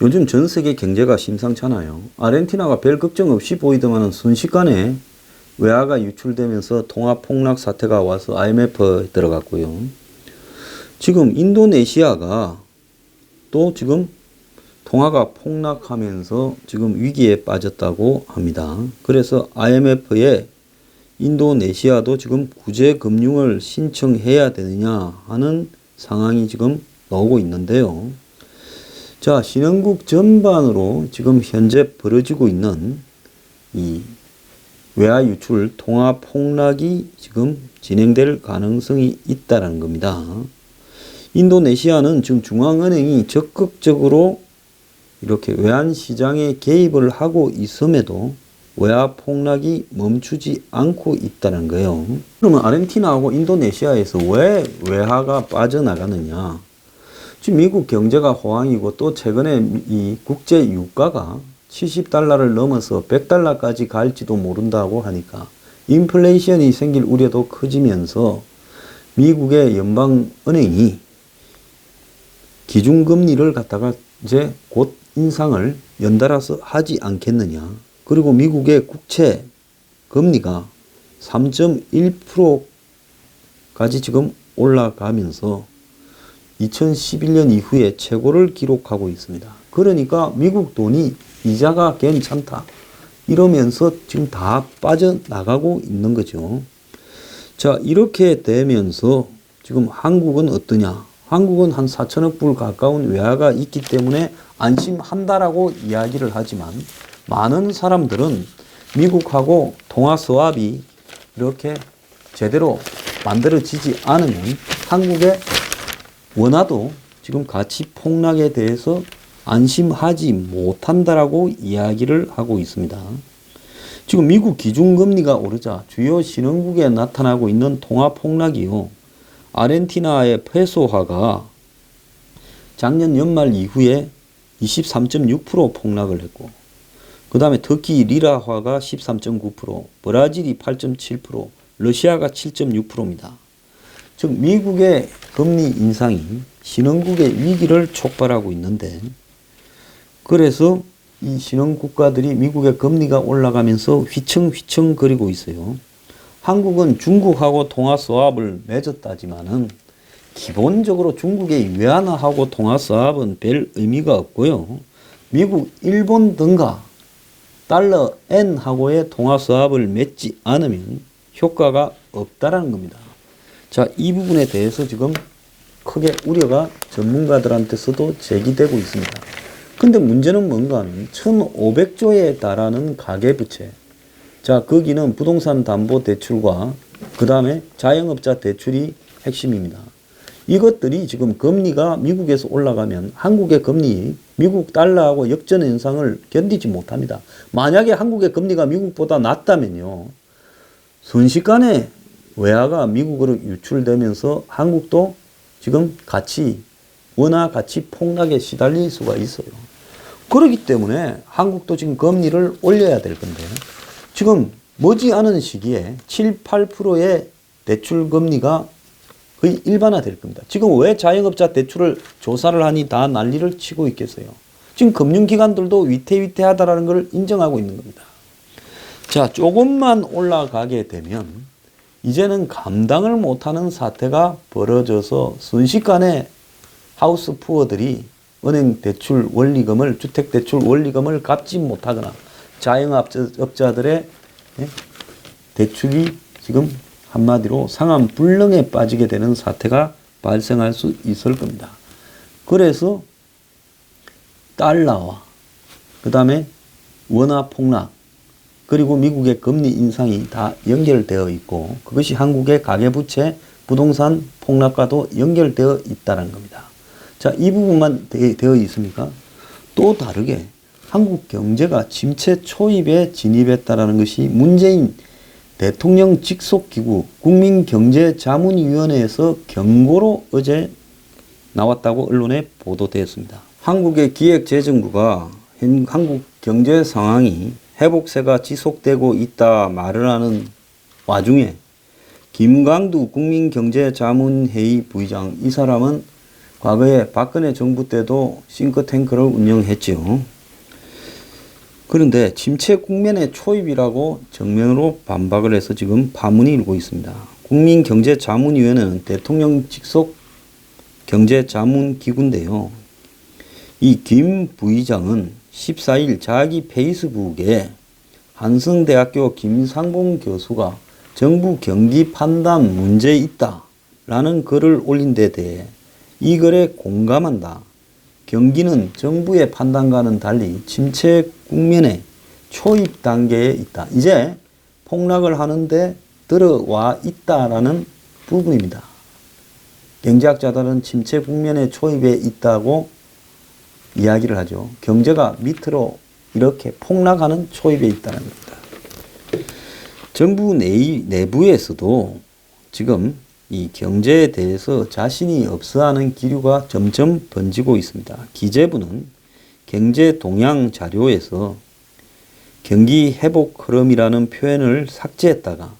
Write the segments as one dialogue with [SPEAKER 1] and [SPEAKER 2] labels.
[SPEAKER 1] 요즘 전 세계 경제가 심상찮아요. 아르헨티나가 별 걱정 없이 보이더만은 순식간에 외화가 유출되면서 통화 폭락 사태가 와서 IMF에 들어갔고요. 지금 인도네시아가 또 지금 통화가 폭락하면서 지금 위기에 빠졌다고 합니다. 그래서 IMF에 인도네시아도 지금 구제금융을 신청해야 되느냐 하는 상황이 지금 나오고 있는데요. 자, 신흥국 전반으로 지금 현재 벌어지고 있는 이 외화 유출 통화 폭락이 지금 진행될 가능성이 있다는 겁니다. 인도네시아는 지금 중앙은행이 적극적으로 이렇게 외환 시장에 개입을 하고 있음에도 외화 폭락이 멈추지 않고 있다는 거예요. 그러면 아르헨티나하고 인도네시아에서 왜 외화가 빠져나가느냐? 지금 미국 경제가 호황이고 또 최근에 이 국제 유가가 70달러를 넘어서 100달러까지 갈지도 모른다고 하니까 인플레이션이 생길 우려도 커지면서 미국의 연방은행이 기준금리를 갖다가 이제 곧 인상을 연달아서 하지 않겠느냐. 그리고 미국의 국채 금리가 3.1%까지 지금 올라가면서 2011년 이후에 최고를 기록하고 있습니다. 그러니까 미국 돈이 이자가 괜찮다. 이러면서 지금 다 빠져나가고 있는 거죠. 자, 이렇게 되면서 지금 한국은 어떠냐? 한국은 한 4천억 불 가까운 외화가 있기 때문에 안심한다라고 이야기를 하지만 많은 사람들은 미국하고 통화 스왑이 이렇게 제대로 만들어지지 않으면 한국의 원화도 지금 가치 폭락에 대해서 안심하지 못한다라고 이야기를 하고 있습니다. 지금 미국 기준금리가 오르자 주요 신흥국에 나타나고 있는 통화 폭락이요. 아르헨티나의 페소화가 작년 연말 이후에 23.6% 폭락을 했고, 그 다음에 터키 리라화가 13.9%, 브라질이 8.7%, 러시아가 7.6%입니다. 즉 미국의 금리 인상이 신흥국의 위기를 촉발하고 있는데, 그래서 이 신흥국가들이 미국의 금리가 올라가면서 휘청휘청 거리고 있어요. 한국은 중국하고 통화 스왑을 맺었다지만은 기본적으로 중국의 위안화하고 통화 스왑은 별 의미가 없고요. 미국, 일본 등과 달러 엔하고의 통화 스왑을 맺지 않으면 효과가 없다라는 겁니다. 자, 이 부분에 대해서 지금 크게 우려가 전문가들한테서도 제기되고 있습니다. 근데 문제는 뭔가 하면 1,500조에 달하는 가계부채. 자, 거기는 부동산 담보 대출과 그 다음에 자영업자 대출이 핵심입니다. 이것들이 지금 금리가 미국에서 올라가면 한국의 금리, 미국 달러하고 역전 현상을 견디지 못합니다. 만약에 한국의 금리가 미국보다 낮다면요, 순식간에 외화가 미국으로 유출되면서 한국도 지금 원화 가치 폭락에 시달릴 수가 있어요. 그렇기 때문에 한국도 지금 금리를 올려야 될 건데, 지금 머지않은 시기에 7, 8%의 대출 금리가 거의 일반화될 겁니다. 지금 왜 자영업자 대출을 조사를 하니 다 난리를 치고 있겠어요? 지금 금융기관들도 위태위태하다라는 걸 인정하고 있는 겁니다. 자, 조금만 올라가게 되면 이제는 감당을 못하는 사태가 벌어져서 순식간에 하우스 푸어들이 은행 대출 원리금을, 주택 대출 원리금을 갚지 못하거나 자영업자들의 대출이 지금 한마디로 상환불능에 빠지게 되는 사태가 발생할 수 있을 겁니다. 그래서 달러와 그 다음에 원화 폭락 그리고 미국의 금리 인상이 다 연결되어 있고, 그것이 한국의 가계부채, 부동산 폭락과도 연결되어 있다는 겁니다. 자, 이 부분만 되어 있습니까? 또 다르게 한국 경제가 침체 초입에 진입했다는 것이 문재인 대통령 직속기구 국민경제자문위원회에서 경고로 어제 나왔다고 언론에 보도되었습니다. 한국의 기획재정부가 한국 경제 상황이 회복세가 지속되고 있다 말을 하는 와중에 김광두 국민경제자문회의 부의장, 이 사람은 과거에 박근혜 정부 때도 싱크탱크를 운영했지요. 그런데 침체 국면의 초입이라고 정면으로 반박을 해서 지금 파문이 일고 있습니다. 국민경제자문위원회는 대통령 직속 경제자문기구인데요. 이 김 부의장은 14일 자기 페이스북에 한성대학교 김상봉 교수가 정부 경기 판단 문제 있다 라는 글을 올린 데 대해 이 글에 공감한다. 경기는 정부의 판단과는 달리 침체 국면의 초입 단계에 있다. 이제 폭락을 하는데 들어와 있다라는 부분입니다. 경제학자들은 침체 국면의 초입에 있다고 이야기를 하죠. 경제가 밑으로 이렇게 폭락하는 초입에 있다는 겁니다. 정부 내부에서도 지금 이 경제에 대해서 자신이 없어하는 기류가 점점 번지고 있습니다. 기재부는 경제 동향 자료에서 경기 회복 흐름이라는 표현을 삭제했다가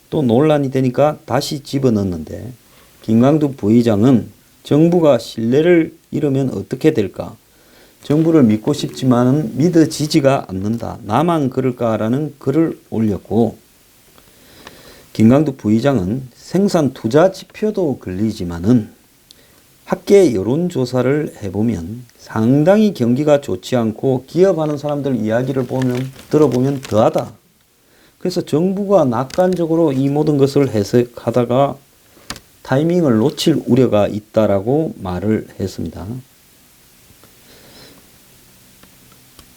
[SPEAKER 1] 또 논란이 되니까 다시 집어넣었는데 김광두 부의장은 정부가 신뢰를 잃으면 어떻게 될까? 정부를 믿고 싶지만은 믿어지지가 않는다. 나만 그럴까라는 글을 올렸고 김광두 부의장은 생산 투자 지표도 걸리지만은 학계 여론조사를 해보면 상당히 경기가 좋지 않고 기업하는 사람들 이야기를 들어보면 더하다. 그래서 정부가 낙관적으로 이 모든 것을 해석하다가 타이밍을 놓칠 우려가 있다라고 말을 했습니다.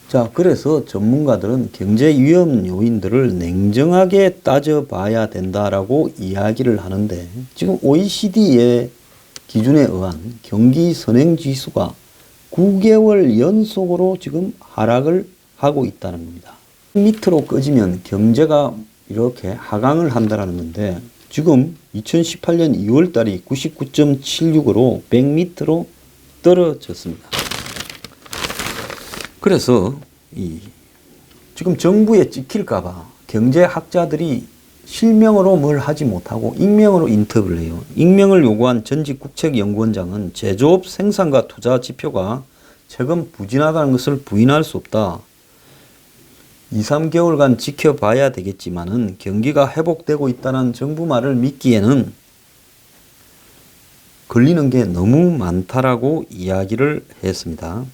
[SPEAKER 1] 자, 그래서 전문가들은 경제 위험 요인들을 냉정하게 따져봐야 된다라고 이야기를 하는데 지금 OECD의 기준에 의한 경기 선행지수가 9개월 연속으로 지금 하락을 하고 있다는 겁니다. 밑으로 꺼지면 경제가 이렇게 하강을 한다는 건데 지금 2018년 2월 달이 99.76으로 100m로 떨어졌습니다. 그래서 지금 정부에 찍힐까봐 경제학자들이 실명으로 뭘 하지 못하고 익명으로 인터뷰를 해요. 익명을 요구한 전직 국책연구원장은 제조업 생산과 투자 지표가 최근 부진하다는 것을 부인할 수 없다. 2, 3개월간 지켜봐야 되겠지만은 경기가 회복되고 있다는 정부 말을 믿기에는 걸리는 게 너무 많다라고 이야기를 했습니다.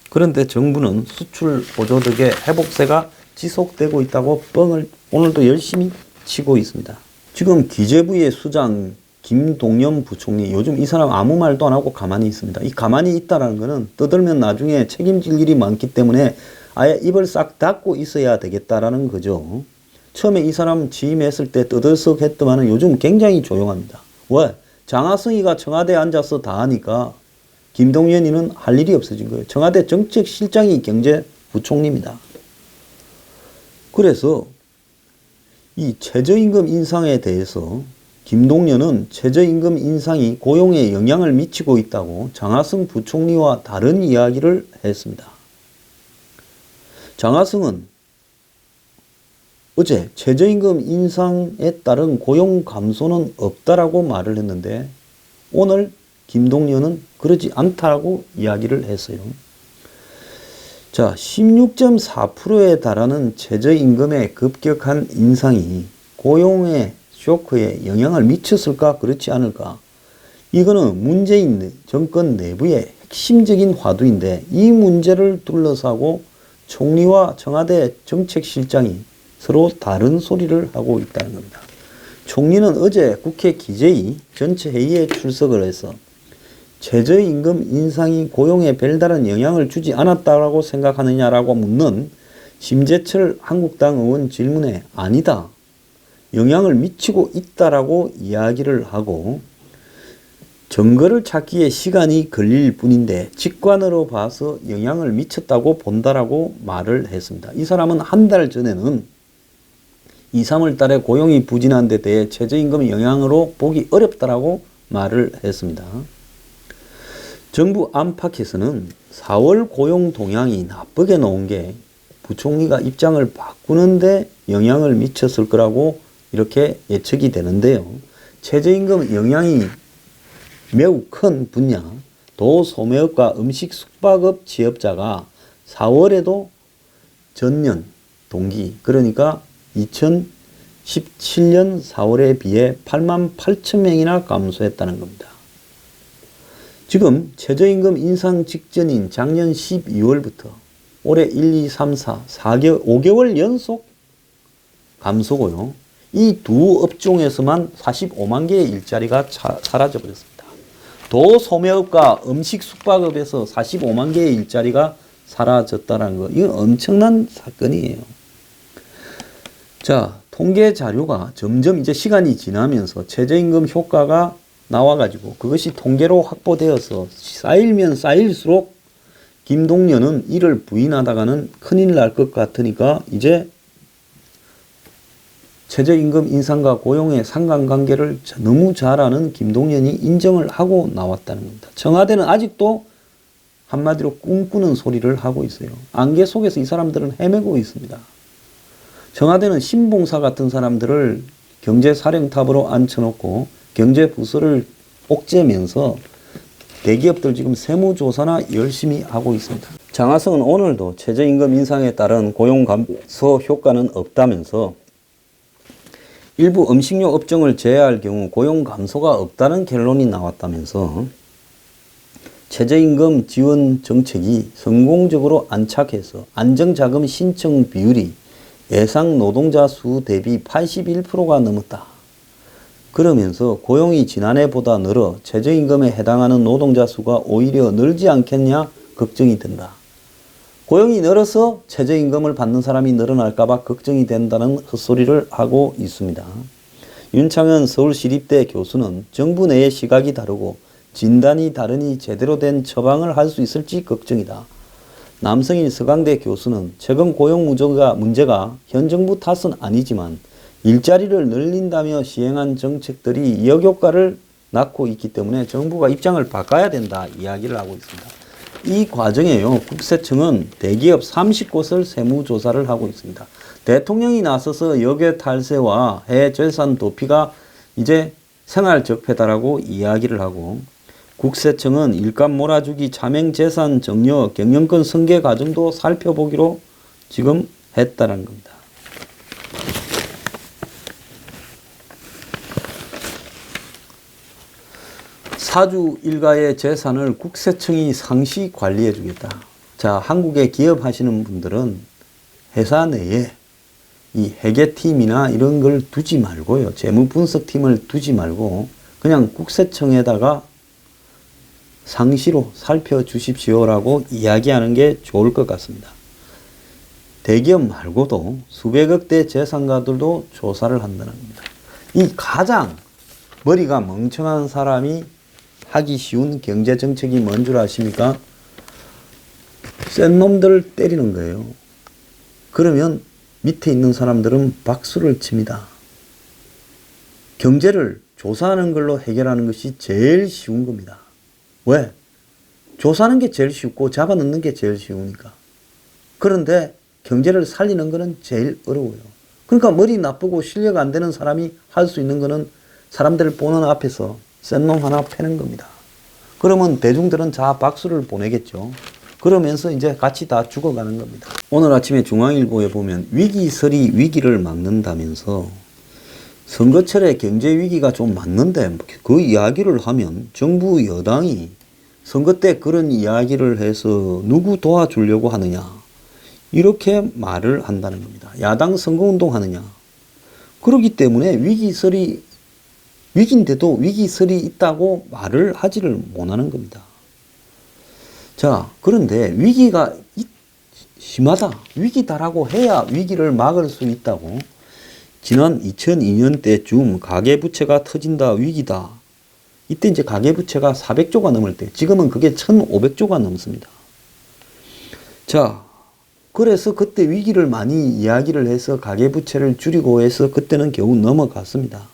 [SPEAKER 1] 그런데 정부는 수출 보조 덕에 회복세가 지속되고 있다고 뻥을 오늘도 열심히 치고 있습니다. 지금 기재부의 수장 김동연 부총리 요즘 이 사람 아무 말도 안 하고 가만히 있습니다. 이 가만히 있다라는 것은 떠들면 나중에 책임질 일이 많기 때문에 아예 입을 싹 닫고 있어야 되겠다라는 거죠. 처음에 이 사람 취임했을 때 떠들썩했더만은 요즘 굉장히 조용합니다. 왜? 장하성이가 청와대에 앉아서 다 하니까 김동연이는 할 일이 없어진 거예요. 청와대 정책실장이 경제부총리입니다. 그래서 이 최저임금 인상에 대해서 김동연은 최저임금 인상이 고용에 영향을 미치고 있다고 장하성 부총리와 다른 이야기를 했습니다. 장하성은 어제 최저임금 인상에 따른 고용 감소는 없다라고 말을 했는데 오늘 김동연은 그러지 않다라고 이야기를 했어요. 자, 16.4%에 달하는 최저임금의 급격한 인상이 고용의 쇼크에 영향을 미쳤을까 그렇지 않을까? 이거는 문재인 정권 내부의 핵심적인 화두인데 이 문제를 둘러싸고 총리와 청와대 정책실장이 서로 다른 소리를 하고 있다는 겁니다. 총리는 어제 국회 기재위 전체 회의에 출석을 해서 최저임금 인상이 고용에 별다른 영향을 주지 않았다고 생각하느냐라고 묻는 심재철 한국당 의원 질문에 아니다. 영향을 미치고 있다라고 이야기를 하고 증거를 찾기에 시간이 걸릴 뿐인데 직관으로 봐서 영향을 미쳤다고 본다라고 말을 했습니다. 이 사람은 한 달 전에는 2, 3월 달에 고용이 부진한 데 대해 최저임금 영향으로 보기 어렵다라고 말을 했습니다. 정부 안팎에서는 4월 고용 동향이 나쁘게 나온 게 부총리가 입장을 바꾸는데 영향을 미쳤을 거라고 이렇게 예측이 되는데요. 최저임금 영향이 매우 큰 분야, 도소매업과 음식 숙박업 취업자가 4월에도 전년 동기 그러니까 2017년 4월에 비해 88,000명이나 감소했다는 겁니다. 지금 최저임금 인상 직전인 작년 12월부터 올해 1, 2, 3, 4, 5개월 연속 감소고요. 이 두 업종에서만 45만 개의 일자리가 사라져 버렸습니다. 도소매업과 음식 숙박업에서 45만 개의 일자리가 사라졌다는 거. 이건 엄청난 사건이에요. 자, 통계 자료가 점점 이제 시간이 지나면서 최저임금 효과가 나와가지고 그것이 통계로 확보되어서 쌓이면 쌓일수록 김동연은 이를 부인하다가는 큰일 날 것 같으니까 이제 최저임금 인상과 고용의 상관관계를 너무 잘 아는 김동연이 인정을 하고 나왔다는 겁니다. 청와대는 아직도 한마디로 꿈꾸는 소리를 하고 있어요. 안개 속에서 이 사람들은 헤매고 있습니다. 청와대는 신봉사 같은 사람들을 경제사령탑으로 앉혀놓고 경제부서를 옥죄면서 대기업들 지금 세무조사나 열심히 하고 있습니다. 장하성은 오늘도 최저임금 인상에 따른 고용 감소 효과는 없다면서 일부 음식료 업종을 제외할 경우 고용 감소가 없다는 결론이 나왔다면서 최저임금 지원 정책이 성공적으로 안착해서 안정자금 신청 비율이 예상 노동자 수 대비 81%가 넘었다. 그러면서 고용이 지난해보다 늘어 최저임금에 해당하는 노동자 수가 오히려 늘지 않겠냐 걱정이 된다. 고용이 늘어서 최저임금을 받는 사람이 늘어날까봐 걱정이 된다는 헛소리를 하고 있습니다. 윤창현 서울시립대 교수는 정부 내의 시각이 다르고 진단이 다르니 제대로 된 처방을 할 수 있을지 걱정이다. 남성인 서강대 교수는 최근 고용 문제가 현 정부 탓은 아니지만 일자리를 늘린다며 시행한 정책들이 역효과를 낳고 있기 때문에 정부가 입장을 바꿔야 된다 이야기를 하고 있습니다. 이 과정에요. 국세청은 대기업 30곳을 세무조사를 하고 있습니다. 대통령이 나서서 역외 탈세와 해외재산 도피가 이제 생활적폐다라고 이야기를 하고 국세청은 일감 몰아주기, 차명재산 정려, 경영권 승계 과정도 살펴보기로 지금 했다는 겁니다. 사주 일가의 재산을 국세청이 상시 관리해 주겠다. 자, 한국에 기업하시는 분들은 회사 내에 이 회계팀이나 이런 걸 두지 말고요. 재무분석팀을 두지 말고 그냥 국세청에다가 상시로 살펴주십시오라고 이야기하는 게 좋을 것 같습니다. 대기업 말고도 수백억대 재산가들도 조사를 한다는 겁니다. 이 가장 머리가 멍청한 사람이 하기 쉬운 경제정책이 뭔 줄 아십니까? 센 놈들을 때리는 거예요. 그러면 밑에 있는 사람들은 박수를 칩니다. 경제를 조사하는 걸로 해결하는 것이 제일 쉬운 겁니다. 왜? 조사하는 게 제일 쉽고 잡아넣는 게 제일 쉬우니까. 그런데 경제를 살리는 거는 제일 어려워요. 그러니까 머리 나쁘고 실력 안 되는 사람이 할 수 있는 거는 사람들 보는 앞에서 센 놈 하나 패는 겁니다. 그러면 대중들은 자 박수를 보내겠죠. 그러면서 이제 같이 다 죽어가는 겁니다. 오늘 아침에 중앙일보에 보면 위기설이 위기를 막는다면서 선거철에 경제 위기가 좀 맞는데 그 이야기를 하면 정부 여당이 선거 때 그런 이야기를 해서 누구 도와주려고 하느냐 이렇게 말을 한다는 겁니다. 야당 선거운동 하느냐. 그렇기 때문에 위기인데도 위기설이 있다고 말을 하지를 못하는 겁니다. 자, 그런데 위기가 심하다, 위기다라고 해야 위기를 막을 수 있다고. 지난 2002년 때쯤 가계부채가 터진다, 위기다. 이때 이제 가계부채가 400조가 넘을 때, 지금은 그게 1,500조가 넘습니다. 자, 그래서 그때 위기를 많이 이야기를 해서 가계부채를 줄이고 해서 그때는 겨우 넘어갔습니다.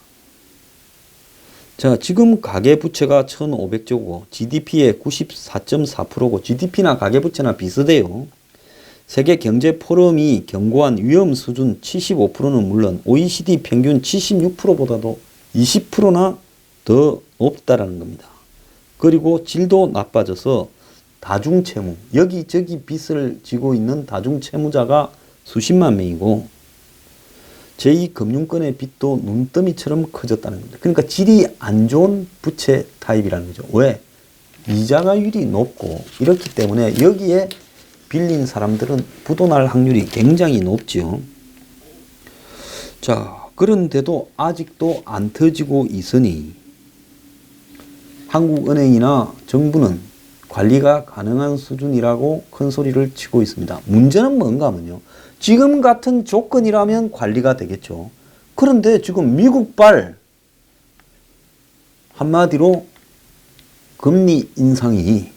[SPEAKER 1] 자, 지금 가계부채가 1,500조고 GDP의 94.4%고 GDP나 가계부채나 비슷해요. 세계경제포럼이 경고한 위험 수준 75%는 물론 OECD 평균 76%보다도 20%나 더 높다라는 겁니다. 그리고 질도 나빠져서 다중채무, 여기저기 빚을 지고 있는 다중채무자가 수십만 명이고 제2금융권의 빚도 눈더미처럼 커졌다는 겁니다. 그러니까 질이 안 좋은 부채 타입이라는 거죠. 왜? 이자가율이 높고 이렇기 때문에 여기에 빌린 사람들은 부도날 확률이 굉장히 높죠. 자, 그런데도 아직도 안 터지고 있으니 한국은행이나 정부는 관리가 가능한 수준이라고 큰 소리를 치고 있습니다. 문제는 뭔가 하면요. 지금 같은 조건이라면 관리가 되겠죠. 그런데 지금 미국발 한마디로 금리 인상이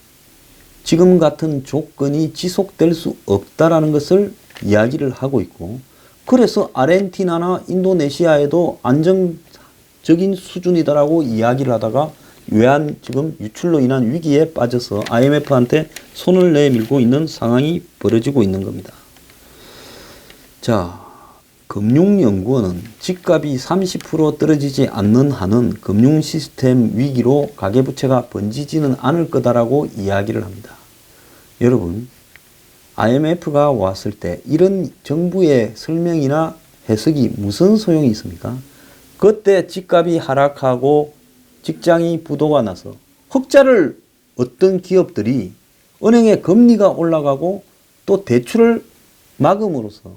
[SPEAKER 1] 지금 같은 조건이 지속될 수 없다라는 것을 이야기를 하고 있고, 그래서 아르헨티나나 인도네시아에도 안정적인 수준이다라고 이야기를 하다가 외환 지금 유출로 인한 위기에 빠져서 IMF한테 손을 내밀고 있는 상황이 벌어지고 있는 겁니다. 자, 금융연구원은 집값이 30% 떨어지지 않는 한은 금융 시스템 위기로 가계부채가 번지지는 않을 거다라고 이야기를 합니다. 여러분, IMF가 왔을 때 이런 정부의 설명이나 해석이 무슨 소용이 있습니까? 그때 집값이 하락하고 직장이 부도가 나서 흑자를 어떤 기업들이 은행의 금리가 올라가고 또 대출을 막음으로써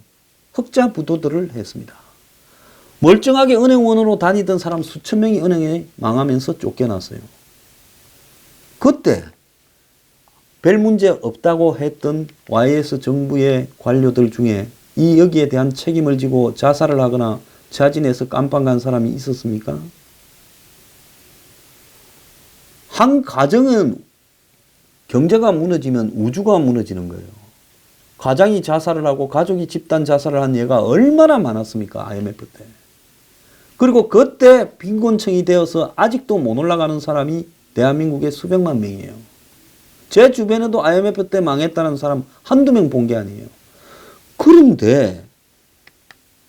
[SPEAKER 1] 흑자 부도들을 했습니다. 멀쩡하게 은행원으로 다니던 사람 수천 명이 은행에 망하면서 쫓겨났어요. 그때 별 문제 없다고 했던 YS 정부의 관료들 중에 이 여기에 대한 책임을 지고 자살을 하거나 자진해서 깜빵 간 사람이 있었습니까? 한 가정은 경제가 무너지면 우주가 무너지는 거예요. 가장이 자살을 하고 가족이 집단 자살을 한 예가 얼마나 많았습니까? IMF 때. 그리고 그때 빈곤층이 되어서 아직도 못 올라가는 사람이 대한민국에 수백만 명이에요. 제 주변에도 IMF 때 망했다는 사람 한두 명 본 게 아니에요. 그런데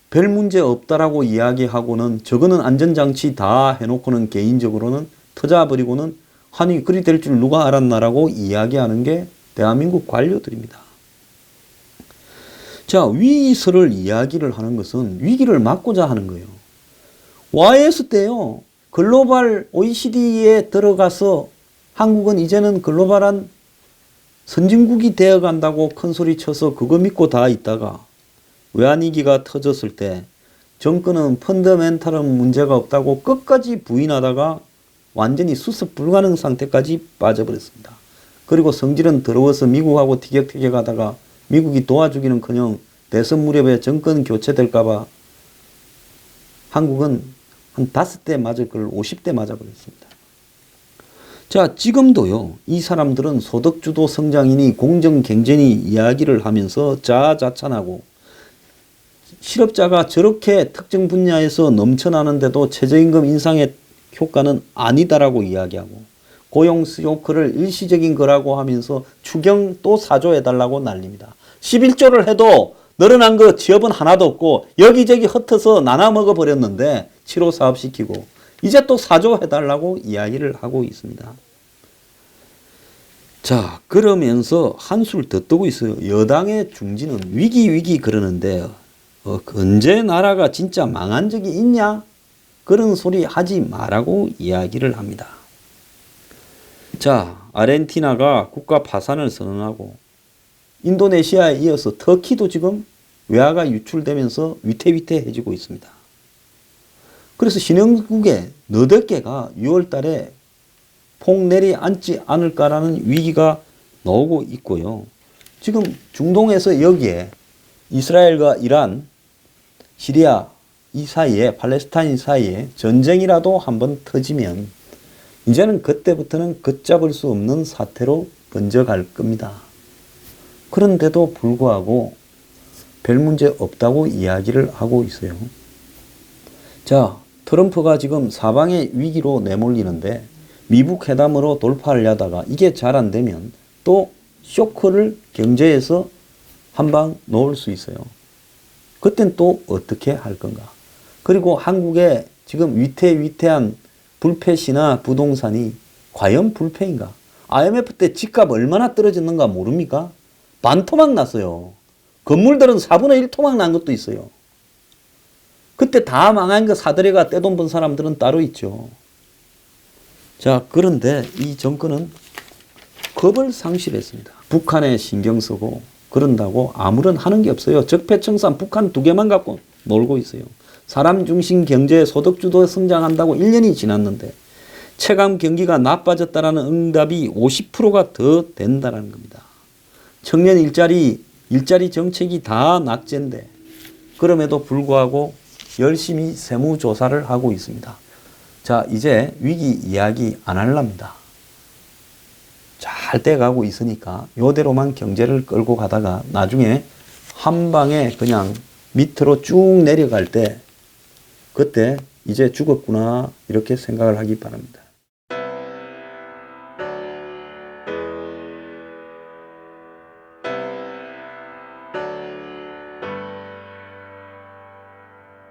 [SPEAKER 1] 별 문제 없다라고 이야기하고는 저거는 안전장치 다 해놓고는 개인적으로는 터져버리고는 아니 그리 될 줄 누가 알았나라고 이야기하는 게 대한민국 관료들입니다. 자, 위기설을 이야기를 하는 것은 위기를 막고자 하는 거예요. YS 때요. 글로벌 OECD에 들어가서 한국은 이제는 글로벌한 선진국이 되어간다고 큰소리 쳐서 그거 믿고 다 있다가 외환위기가 터졌을 때 정권은 펀더멘탈은 문제가 없다고 끝까지 부인하다가 완전히 수습 불가능 상태까지 빠져버렸습니다. 그리고 성질은 더러워서 미국하고 티격태격하다가 미국이 도와주기는커녕 대선 무렵에 정권 교체될까봐 한국은 한 5대 맞을 걸 50대 맞아버렸습니다. 자, 지금도요. 이 사람들은 소득주도 성장이니 공정경쟁이 이야기를 하면서 자아자찬하고 실업자가 저렇게 특정 분야에서 넘쳐나는데도 최저임금 인상의 효과는 아니다라고 이야기하고 고용 쇼크를 일시적인 거라고 하면서 추경 또 사조해달라고 난립니다. 11조를 해도 늘어난 거 취업은 하나도 없고 여기저기 흩어서 나눠 먹어버렸는데 7호 사업시키고 이제 또 사조해달라고 이야기를 하고 있습니다. 자, 그러면서 한술 더 뜨고 있어요. 여당의 중진은 위기 그러는데 언제 나라가 진짜 망한 적이 있냐? 그런 소리 하지 말라고 이야기를 합니다. 자, 아르헨티나가 국가 파산을 선언하고 인도네시아에 이어서 터키도 지금 외화가 유출되면서 위태위태해지고 있습니다. 그래서 신흥국의 너댓 개가 6월 달에 폭 내리앉지 않을까라는 위기가 나오고 있고요. 지금 중동에서 여기에 이스라엘과 이란, 시리아 이 사이에 팔레스타인 사이에 전쟁이라도 한번 터지면 이제는 그때부터는 걷잡을 수 없는 사태로 번져갈 겁니다. 그런데도 불구하고 별 문제 없다고 이야기를 하고 있어요. 자, 트럼프가 지금 사방의 위기로 내몰리는데 미북 회담으로 돌파하려다가 이게 잘 안 되면 또 쇼크를 경제에서 한 방 놓을 수 있어요. 그땐 또 어떻게 할 건가? 그리고 한국의 지금 위태위태한 불패시나 부동산이 과연 불패인가? IMF 때 집값 얼마나 떨어졌는가 모릅니까? 반토막 났어요. 건물들은 4분의 1 토막 난 것도 있어요. 그때 다 망한 거 사들여가 떼돈 번 사람들은 따로 있죠. 자, 그런데 이 정권은 겁을 상실했습니다. 북한에 신경 쓰고 그런다고 아무런 하는 게 없어요. 적폐청산 북한 2개만 갖고 놀고 있어요. 사람 중심 경제 소득주도 성장한다고 1년이 지났는데 체감 경기가 나빠졌다라는 응답이 50%가 더 된다는 겁니다. 청년 일자리 정책이 다 낙제인데 그럼에도 불구하고 열심히 세무조사를 하고 있습니다. 자, 이제 위기 이야기 안 할랍니다. 잘 돼가고 있으니까 요대로만 경제를 끌고 가다가 나중에 한 방에 그냥 밑으로 쭉 내려갈 때 그때 이제 죽었구나 이렇게 생각을 하기 바랍니다.